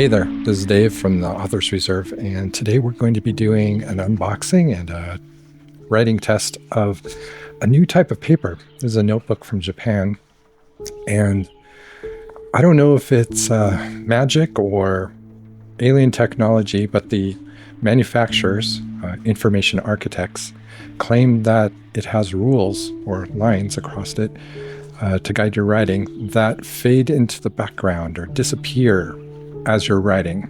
Hey there, this is Dave from the Authors Reserve, and today we're going to be doing an unboxing and a writing test of a new type of paper. This is a notebook from Japan, and I don't know if it's magic or alien technology, but the manufacturers, information architects, claim that it has rules or lines across it to guide your writing that fade into the background or disappear as you're writing.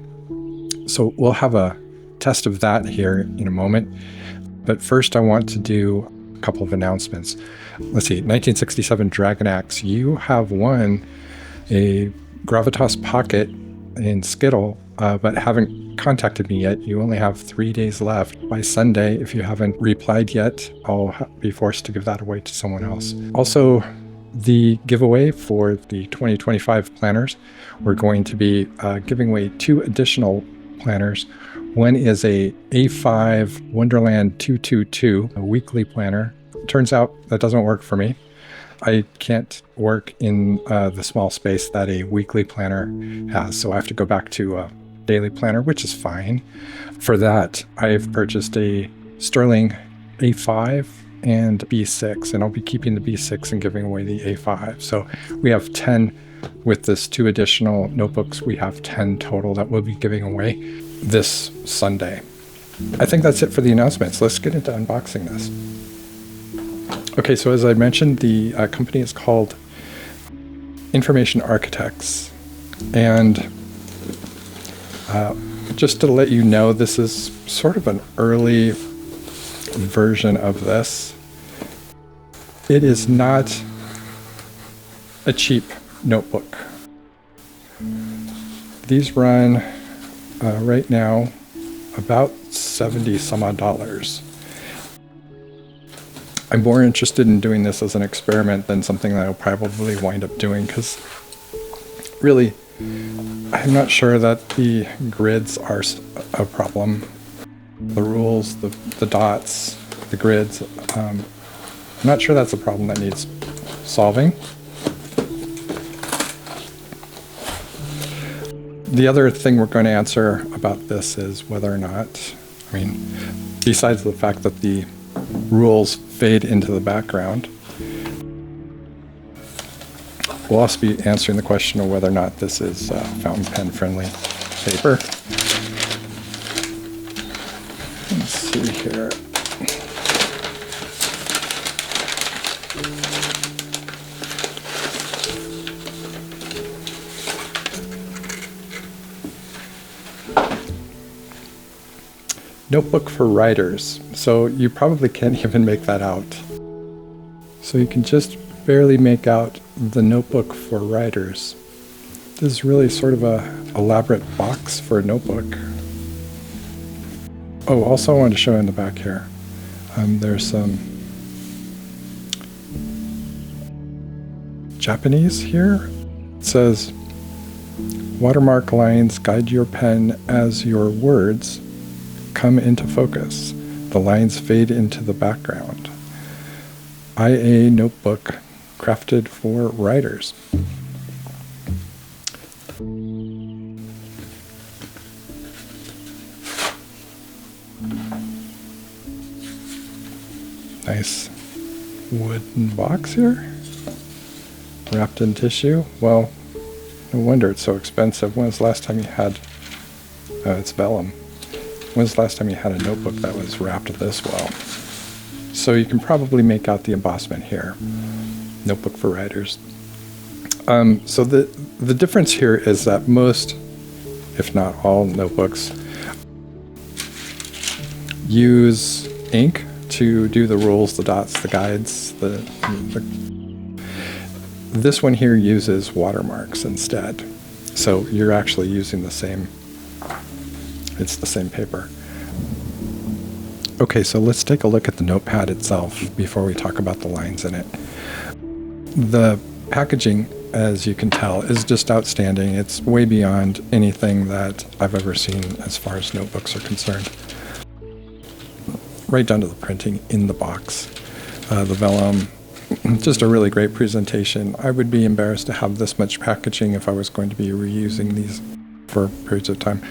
So we'll have a test of that here in a moment. But first I want to do a couple of announcements. Let's see, 1967 Dragon Axe, you have won a Gravitas Pocket in Skittle, but haven't contacted me yet. You only have 3 days left. By Sunday, if you haven't replied yet, I'll be forced to give that away to someone else. Also, the giveaway for the 2025 planners, we're going to be giving away 2 additional planners. One is a A5 Wonderland 222, a weekly planner. Turns out that doesn't work for me. I can't work in the small space that a weekly planner has, so I have to go back to a daily planner, which is fine. For that, I've purchased a Sterling A5 and B6, and I'll be keeping the B6 and giving away the A5. So we have 10 with this 2 additional notebooks. We have 10 total that we'll be giving away this Sunday. I think that's it for the announcements. Let's get into unboxing this. Okay, so as I mentioned, the company is called Information Architects. And just to let you know, this is sort of an early version of this. It is not a cheap notebook. These run right now about $70 some odd. I'm more interested in doing this as an experiment than something that I'll probably wind up doing, because really I'm not sure that the grids are a problem. The rules, the dots, the grids, I'm not sure that's a problem that needs solving. The other thing we're going to answer about this is whether or not, besides the fact that the rules fade into the background, we'll also be answering the question of whether or not this is fountain pen friendly paper. Let's see here. Notebook for writers. So you probably can't even make that out. So you can just barely make out the notebook for writers. This is really sort of a elaborate box for a notebook. Oh, also I wanted to show in the back here. There's some Japanese here. It says, watermark lines guide your pen as your words come into focus. The lines fade into the background. IA notebook crafted for writers. Nice wooden box here, wrapped in tissue. Well, no wonder it's so expensive. When was the last time you had, it's vellum. When was the last time you had a notebook that was wrapped this well? So you can probably make out the embossment here. Notebook for writers. So the difference here is that most, if not all, notebooks use ink to do the rules, the dots, the guides. This one here uses watermarks instead. So you're actually using the same, it's the same paper. Okay, so let's take a look at the notepad itself before we talk about the lines in it. The packaging, as you can tell, is just outstanding. It's way beyond anything that I've ever seen as far as notebooks are concerned. Right down to the printing in the box. The vellum, just a really great presentation. I would be embarrassed to have this much packaging if I was going to be reusing these for periods of time.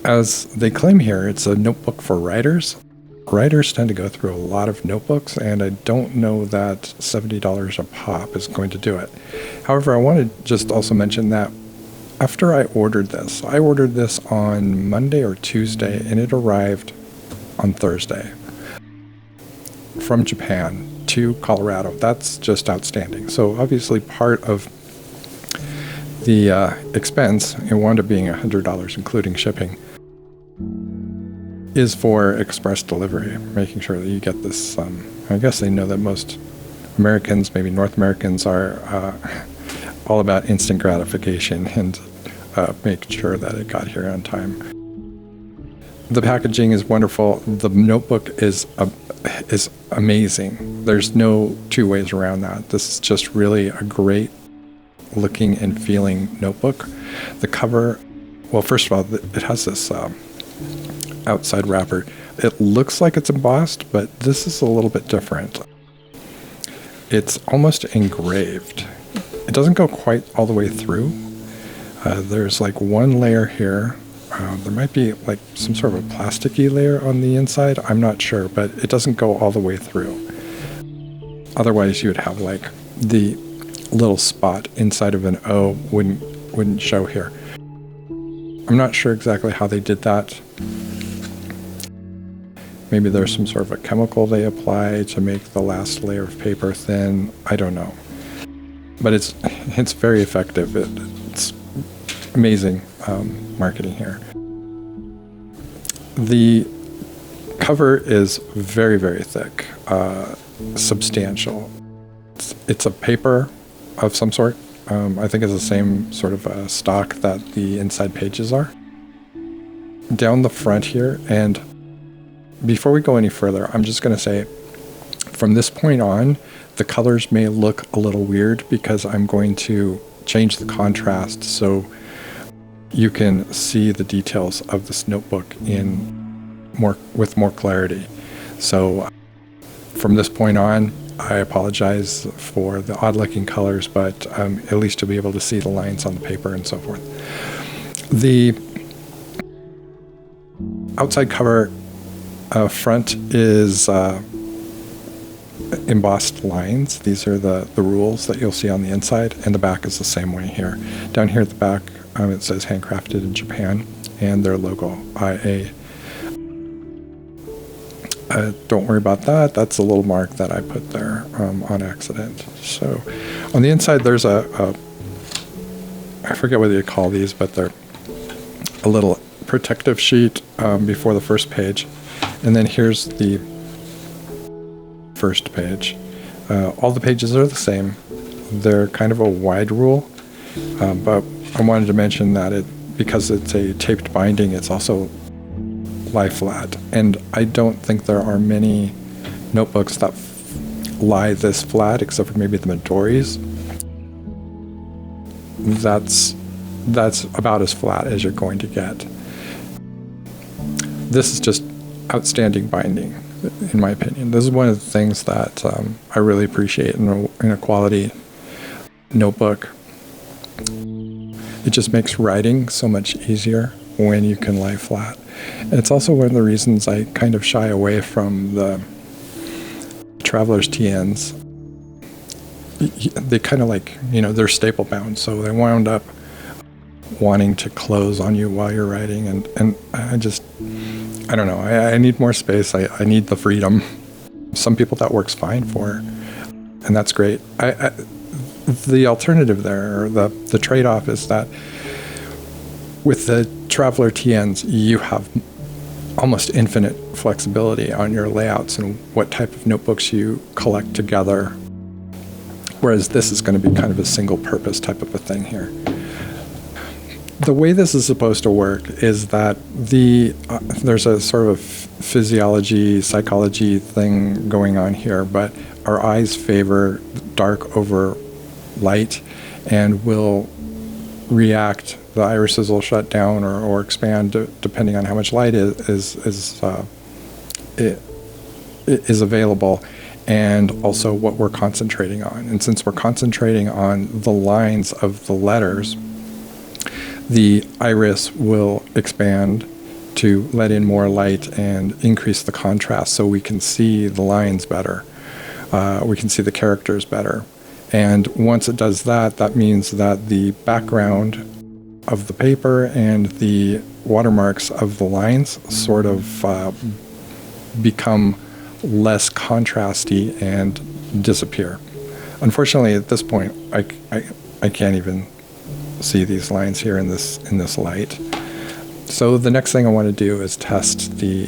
As they claim here, it's a notebook for writers. Writers tend to go through a lot of notebooks, and I don't know that $70 a pop is going to do it. However, I want to just also mention that after I ordered this on Monday or Tuesday, and it arrived on Thursday from Japan to Colorado. That's just outstanding. So obviously part of the expense, it wound up being $100, including shipping, is for express delivery, making sure that you get this. I guess they know that most Americans, maybe North Americans, are all about instant gratification and make sure that it got here on time. The packaging is wonderful. The notebook is amazing. There's no two ways around that. This is just really a great looking and feeling notebook. The cover, well, first of all, it has this outside wrapper. It looks like it's embossed, but this is a little bit different. It's almost engraved. It doesn't go quite all the way through. There's like one layer here. There might be like some sort of a plasticky layer on the inside. I'm not sure, but it doesn't go all the way through. Otherwise, you would have like the little spot inside of an O wouldn't show here. I'm not sure exactly how they did that. Maybe there's some sort of a chemical they apply to make the last layer of paper thin. I don't know. But it's very effective. It's amazing marketing here. The cover is very, very thick, substantial. It's a paper of some sort. I think it's the same sort of stock that the inside pages are. Down the front here, and before we go any further, I'm just going to say, from this point on, the colors may look a little weird because I'm going to change the contrast so you can see the details of this notebook with more clarity. So from this point on, I apologize for the odd-looking colors, but at least you'll be able to see the lines on the paper and so forth. The outside cover front is embossed lines. These are the rules that you'll see on the inside, and the back is the same way here. Down here at the back, it says handcrafted in Japan, and their logo, IA. Don't worry about that. That's a little mark that I put there on accident. So on the inside, there's I forget what you call these, but they're a little protective sheet before the first page. And then here's the first page. All the pages are the same. They're kind of a wide rule, but I wanted to mention that because it's a taped binding, it's also lie flat. And I don't think there are many notebooks that lie this flat, except for maybe the Midori's. That's about as flat as you're going to get. This is just outstanding binding, in my opinion. This is one of the things that I really appreciate in a quality notebook. It just makes writing so much easier when you can lie flat. And it's also one of the reasons I kind of shy away from the Traveler's TNs. They kind of they're staple bound, so they wound up wanting to close on you while you're writing, and I don't know. I need more space. I need the freedom. Some people that works fine for, and that's great. The alternative there, or the trade-off, is that with the Traveler TNs, you have almost infinite flexibility on your layouts and what type of notebooks you collect together, whereas this is going to be kind of a single-purpose type of a thing here. The way this is supposed to work is that there's a sort of physiology, psychology thing going on here, but our eyes favor dark over light and will react. The irises will shut down or expand depending on how much light is available, and also what we're concentrating on. And since we're concentrating on the lines of the letters, the iris will expand to let in more light and increase the contrast so we can see the lines better. We can see the characters better. And once it does that, that means that the background of the paper and the watermarks of the lines sort of become less contrasty and disappear. Unfortunately, at this point, I can't even see these lines here in this light. So the next thing I want to do is test the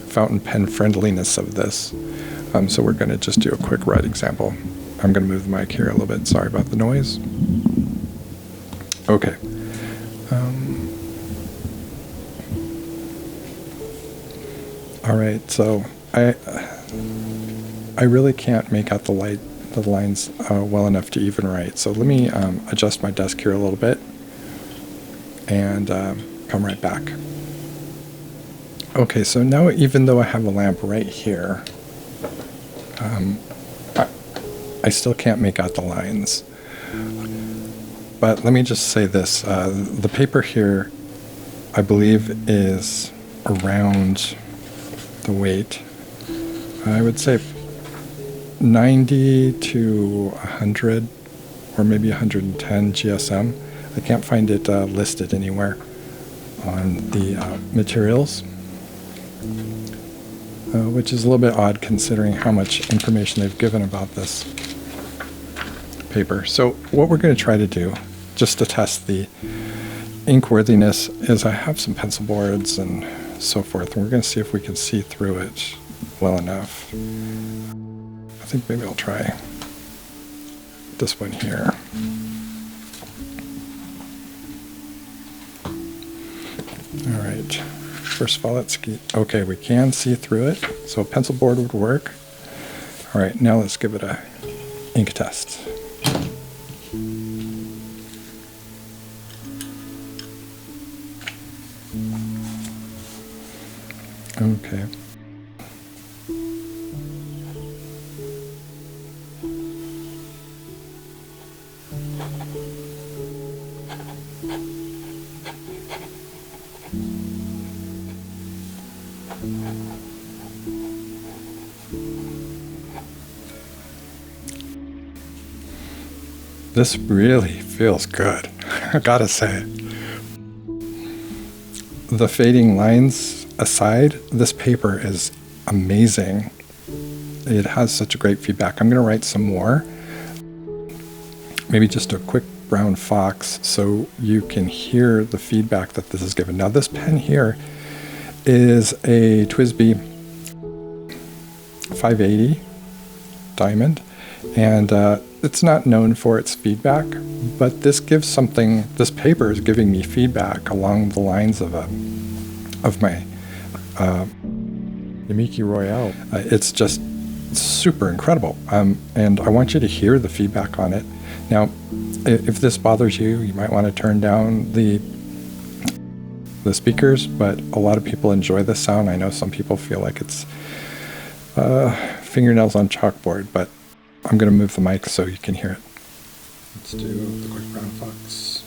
fountain pen friendliness of this. So we're going to just do a quick write example. I'm going to move the mic here a little bit. Sorry about the noise. Okay. All right. So I really can't make out the lines well enough to even write. So let me adjust my desk here a little bit and come right back. Okay, so now even though I have a lamp right here, I still can't make out the lines. But let me just say this. The paper here, I believe, is around the weight. I would say 90 to 100 or maybe 110 GSM. I can't find it listed anywhere on the materials, which is a little bit odd considering how much information they've given about this paper. So what we're going to try to do, just to test the ink worthiness, is I have some pencil boards and so forth, and we're going to see if we can see through it well enough. I think maybe I'll try this one here. All right. First of all, let's get, okay, we can see through it, so a pencil board would work. All right, now let's give it a ink test. Okay. This really feels good, I gotta say. The fading lines aside, this paper is amazing. It has such a great feedback. I'm gonna write some more. Maybe just a quick brown fox so you can hear the feedback that this is given. Now this pen here is a TWSBI 580 diamond, and it's not known for its feedback, but this gives something. This paper is giving me feedback along the lines of my Yamiki Royale. It's just super incredible, and I want you to hear the feedback on it. Now, if this bothers you, you might want to turn down the speakers, but a lot of people enjoy this sound. I know some people feel like it's fingernails on chalkboard, but I'm going to move the mic so you can hear it. Let's do the quick brown fox.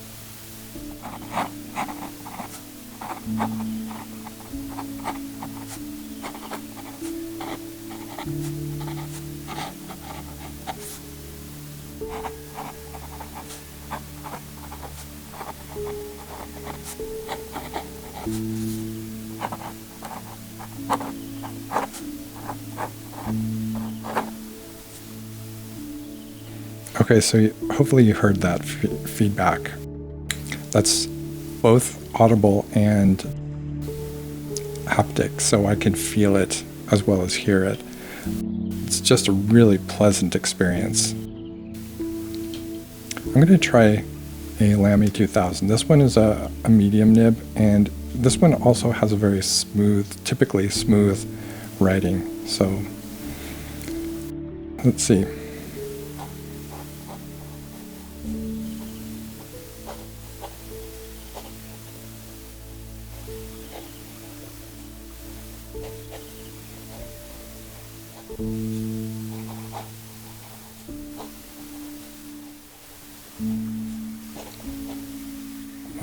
Okay, so hopefully you heard that feedback. That's both audible and haptic, so I can feel it as well as hear it. It's just a really pleasant experience. I'm going to try a Lamy 2000. This one is a medium nib, and this one also has a very smooth, typically smooth writing. So let's see.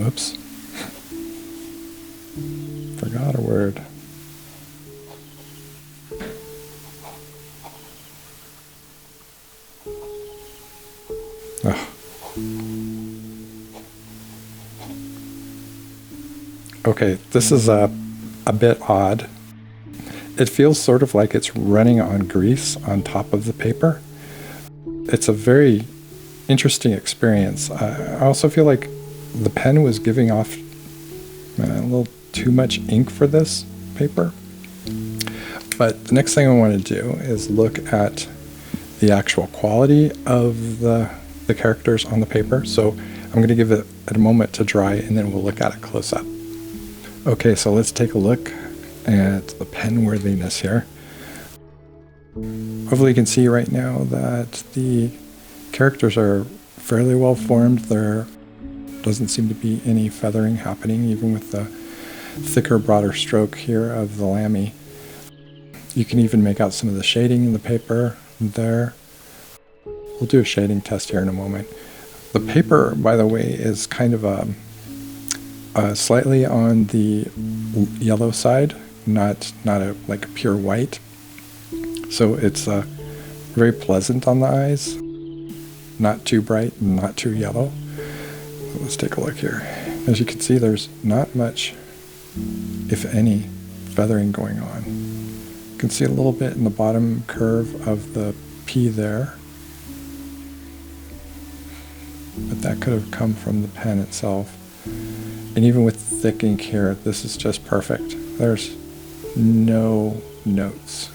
Whoops. Forgot a word. Oh. Okay, this is a bit odd. It feels sort of like it's running on grease on top of the paper. It's a very interesting experience. I also feel like the pen was giving off a little too much ink for this paper. But the next thing I want to do is look at the actual quality of the characters on the paper. So I'm going to give it a moment to dry, and then we'll look at it close up. Okay, so let's take a look at the pen worthiness here. Hopefully you can see right now that the characters are fairly well formed. There doesn't seem to be any feathering happening, even with the thicker, broader stroke here of the Lamy. You can even make out some of the shading in the paper there. We'll do a shading test here in a moment. The paper, by the way, is kind of slightly on the yellow side, not like a pure white. So it's very pleasant on the eyes, not too bright, not too yellow. Let's take a look here. As you can see, there's not much, if any, feathering going on. You can see a little bit in the bottom curve of the P there, but that could have come from the pen itself. And even with thick ink here, this is just perfect. There's no notes.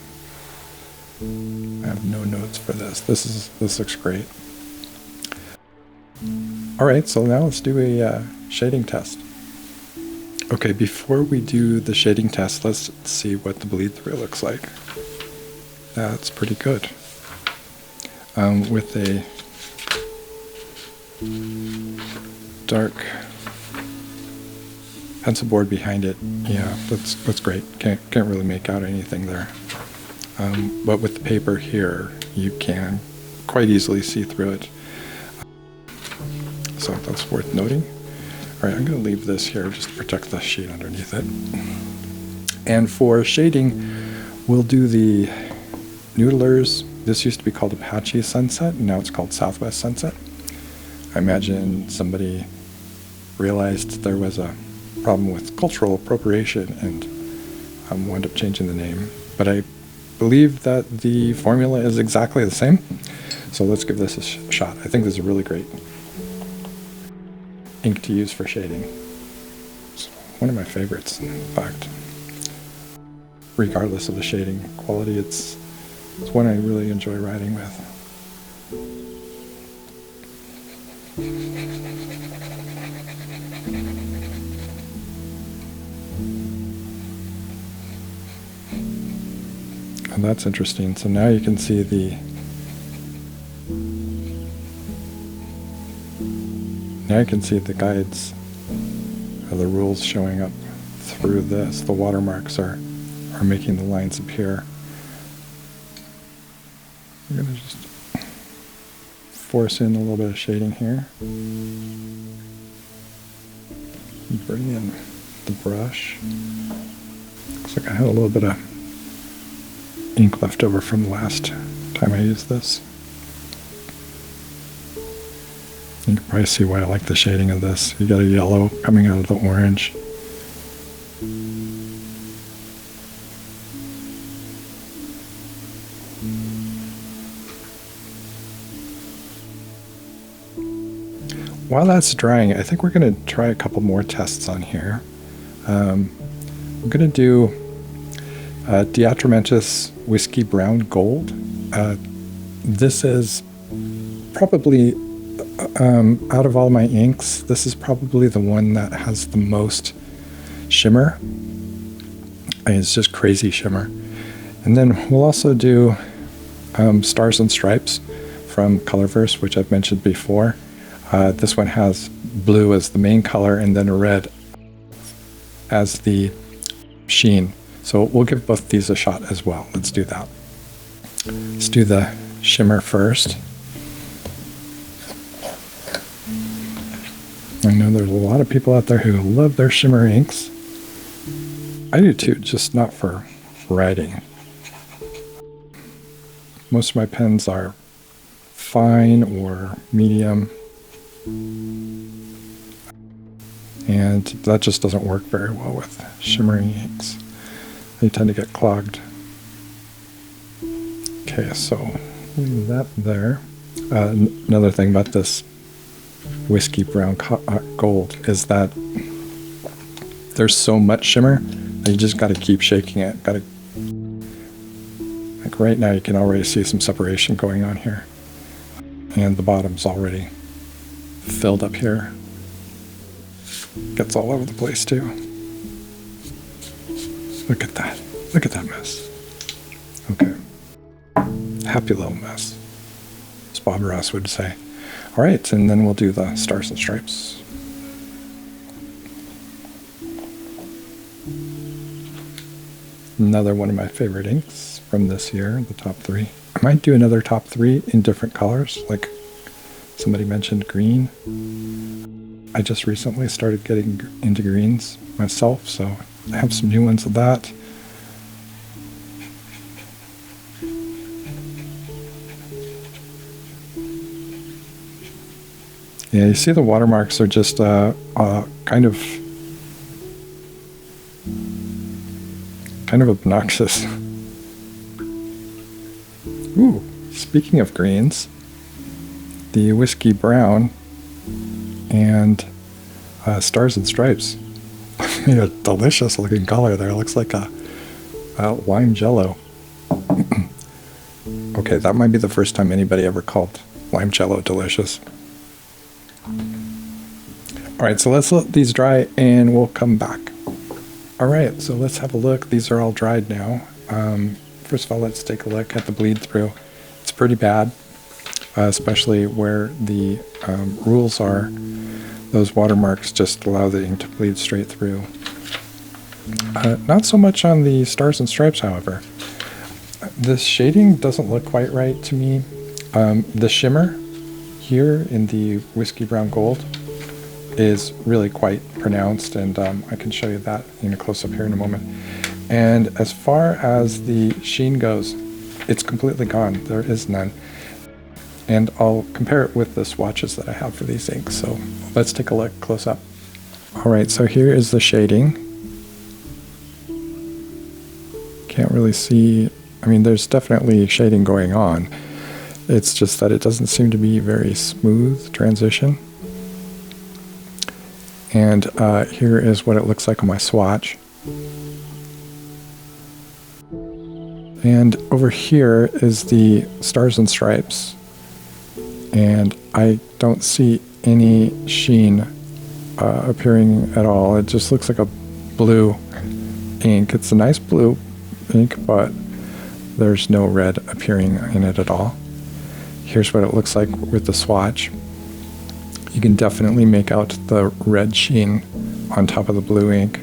I have no notes for this. This looks great. All right, so now let's do a shading test. Okay, before we do the shading test, let's see what the bleed through looks like. That's pretty good. With a dark pencil board behind it, yeah, that's great. Can't really make out anything there. But with the paper here, you can quite easily see through it. So that's worth noting. All right, I'm going to leave this here just to protect the sheet underneath it. And for shading, we'll do the Noodler's. This used to be called Apache Sunset, and now it's called Southwest Sunset. I imagine somebody realized there was a problem with cultural appropriation and wound up changing the name. But I believe that the formula is exactly the same. So let's give this a shot. I think this is a really great ink to use for shading. It's one of my favorites, in fact. Regardless of the shading quality, it's one I really enjoy writing with. And that's interesting. So now you can see the guides or the rules showing up through this. The watermarks are making the lines appear. I'm going to just force in a little bit of shading here. Bring in the brush. Looks like I had a little bit of ink left over from the last time I used this. You can probably see why I like the shading of this. You got a yellow coming out of the orange. While that's drying, I think we're going to try a couple more tests on here. I'm going to do Diatramentis Whiskey Brown Gold. This is probably, out of all my inks, this is probably the one that has the most shimmer. I mean, it's just crazy shimmer. And then we'll also do Stars and Stripes from Colorverse, which I've mentioned before. This one has blue as the main color and then red as the sheen. So we'll give both these a shot as well. Let's do that. Let's do the shimmer first. I know know, there's a lot of people out there who love their shimmer inks. I do too, just not for writing. Most of my pens are fine or medium, and that just doesn't work very well with shimmering inks. They tend to get clogged. Okay, so leave that there. Another thing about this whiskey brown gold is that there's so much shimmer that you just got to keep shaking it. Like right now, you can already see some separation going on here, and the bottom's already filled up here. Gets all over the place too. Look at that. Look at that mess. Okay. Happy little mess, as Bob Ross would say. All right, and then we'll do the stars and stripes. Another one of my favorite inks from this year, the top 3. I might do another top 3 in different colors, like somebody mentioned green. I just recently started getting into greens myself, so I have some new ones of that. Yeah, you see the watermarks are just kind of obnoxious. Ooh, speaking of greens, the whiskey brown and stars and stripes made a delicious looking color there. It looks like a lime jello. Okay, that might be the first time anybody ever called lime jello delicious. All right, so let's let these dry and we'll come back. All right, so let's have a look. These are all dried now. First of all, let's take a look at the bleed through. It's pretty bad, especially where the rules are. Those watermarks just allow the ink to bleed straight through. Not so much on the stars and stripes, however. This shading doesn't look quite right to me. The shimmer here in the whiskey brown gold is really quite pronounced, and I can show you that in a close-up here in a moment. And as far as the sheen goes, it's completely gone. There is none. And I'll compare it with the swatches that I have for these inks. So let's take a look close up. All right, so here is the shading. Can't really see, I mean, there's definitely shading going on. It's just that it doesn't seem to be very smooth transition. And here is what it looks like on my swatch. And over here is the stars and stripes. And I don't see any sheen appearing at all. It just looks like a blue ink. It's a nice blue ink, but there's no red appearing in it at all. Here's what it looks like with the swatch. You can definitely make out the red sheen on top of the blue ink.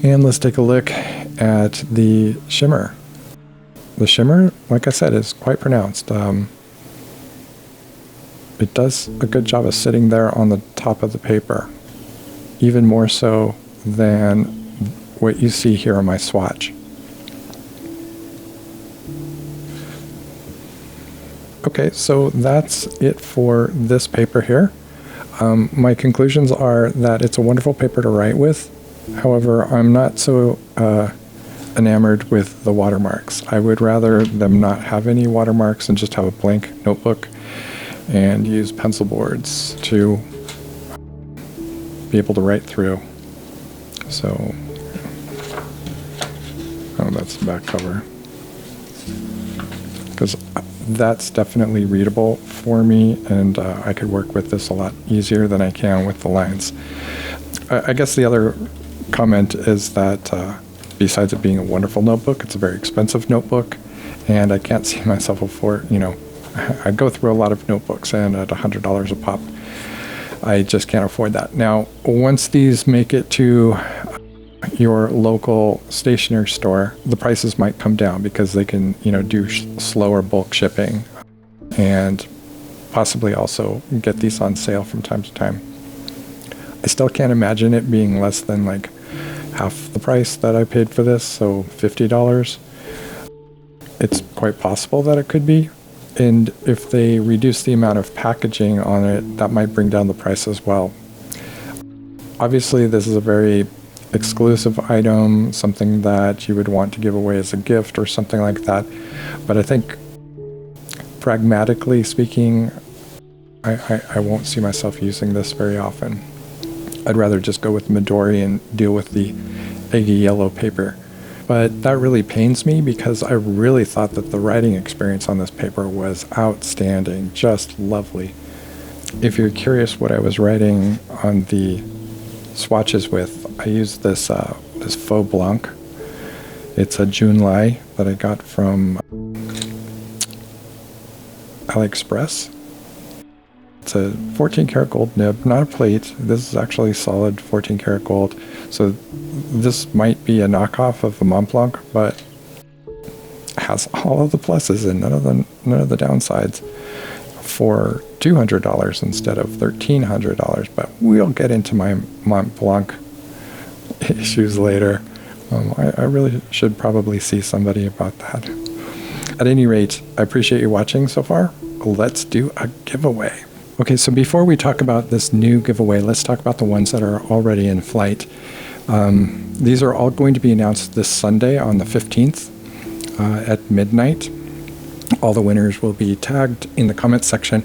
And let's take a look at the shimmer. The shimmer, like I said, is quite pronounced. It does a good job of sitting there on the top of the paper, even more so than what you see here on my swatch. Okay, so that's it for this paper here. My conclusions are that it's a wonderful paper to write with. However, I'm not so enamored with the watermarks. I would rather them not have any watermarks and just have a blank notebook and use pencil boards to be able to write through. So, oh, that's the back cover. Because that's definitely readable for me, and I could work with this a lot easier than I can with the lines. I guess the other comment is that besides it being a wonderful notebook, it's a very expensive notebook, and I can't see myself afford, you know, I go through a lot of notebooks, and at $100 a pop, I just can't afford that. Now, once these make it to your local stationery store, the prices might come down because they can, you know, do slower bulk shipping, and possibly also get these on sale from time to time. I still can't imagine it being less than like half the price that I paid for this, so $50. It's quite possible that it could be. And if they reduce the amount of packaging on it, that might bring down the price as well. Obviously, this is a very exclusive item, something that you would want to give away as a gift or something like that. But I think, pragmatically speaking, I won't see myself using this very often. I'd rather just go with Midori and deal with the eggy yellow paper. But that really pains me because I really thought that the writing experience on this paper was outstanding, just lovely. If you're curious what I was writing on the swatches with, I used this this Faux Blanc. It's a Junlai that I got from AliExpress. It's a 14 karat gold nib, not a plate. This is actually solid 14 karat gold. So this might be a knockoff of a Mont Blanc, but has all of the pluses and none of the downsides for $200 instead of $1,300. But we'll get into my Mont Blanc issues later. I really should probably see somebody about that. At any rate, I appreciate you watching so far. Let's do a giveaway. Okay, so before we talk about this new giveaway, let's talk about the ones that are already in flight. These are all going to be announced this Sunday on the 15th at midnight. All the winners will be tagged in the comments section,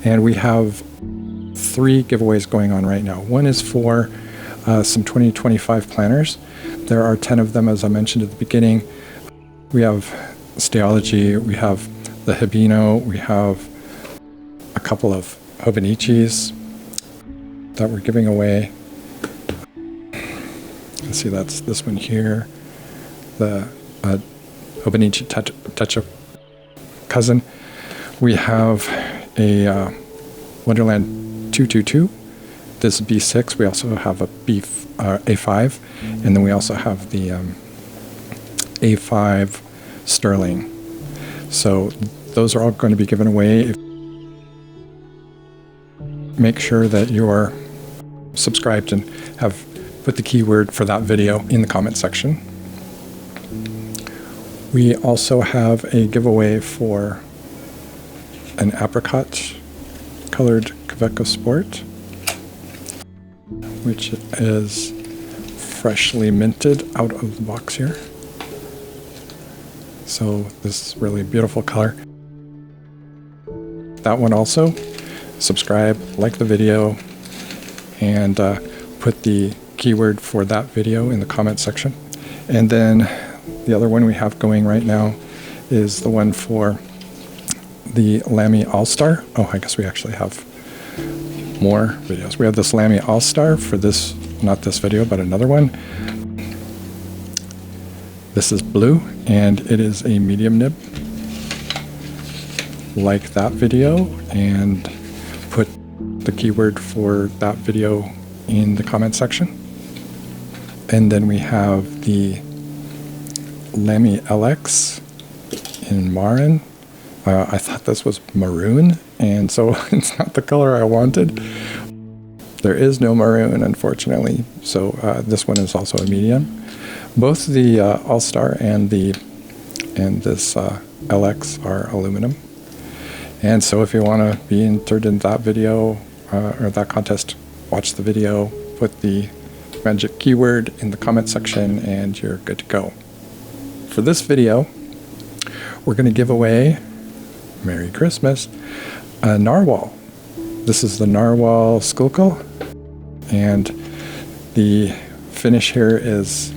and we have 3 giveaways going on right now. One is for some 2025 planners. There are 10 of them, as I mentioned at the beginning. We have Stationery, we have the Hibino, we have a couple of Hobonichis that we're giving away. Let's see, that's this one here, the Hobonichi Touch-Up Cousin. We have a Wonderland 222. This is B6. We also have a A5, and then we also have the A5 Sterling. So those are all going to be given away. Make sure that you're subscribed and have put the keyword for that video in the comment section. We also have a giveaway for an apricot colored Kaweco Sport, which is freshly minted out of the box here. So this really beautiful color. That one also. Subscribe, like the video, and put the keyword for that video in the comment section. And then the other one we have going right now is the one for the Lamy All-Star. Oh, I guess we actually have more videos. We have this Lamy All-Star for this, not this video, but another one. This is blue, and it is a medium nib. Like that video, and put the keyword for that video in the comment section. And then we have the Lamy LX in Marin. I thought this was maroon, and so it's not the color I wanted. There is no maroon, unfortunately, so this one is also a medium. Both the All-Star and this LX are aluminum. And so if you want to be entered in that video or that contest, watch the video, put the magic keyword in the comment section, and you're good to go. For this video, we're going to give away, Merry Christmas, a narwhal. This is the Nahvalur Schuylkill, and the finish here is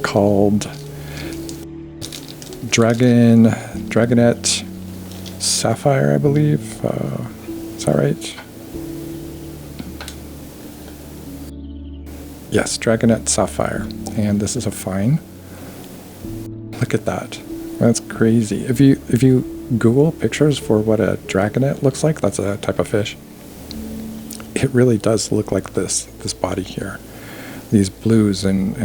called Dragonette Sapphire, I believe. Is that right? Yes, Dragonette Sapphire. And this is a fine. Look at that. That's crazy. If you Google pictures for what a dragonette looks like, that's a type of fish. It really does look like this body here. These blues and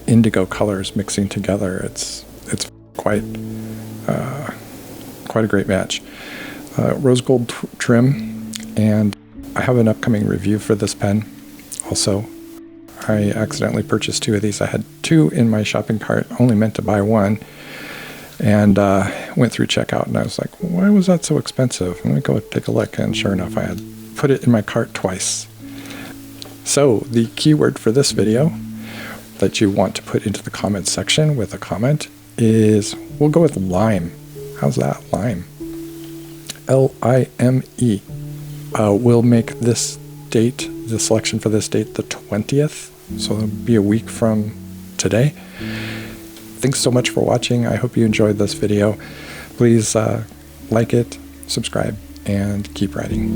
indigo colors mixing together. It's quite a great match. rose gold trim, and I have an upcoming review for this pen also. I accidentally purchased 2 of these. I had 2 in my shopping cart, only meant to buy 1, and went through checkout, and I was like, why was that so expensive? Let me go take a look, and sure enough, I had put it in my cart twice. So the keyword for this video that you want to put into the comments section with a comment is, we'll go with lime. How's that? Lime. L-I-M-E. We'll make this date, the selection for this date, the 20th. So it'll be a week from today. Thanks so much for watching. I hope you enjoyed this video. Please like it, subscribe, and keep writing.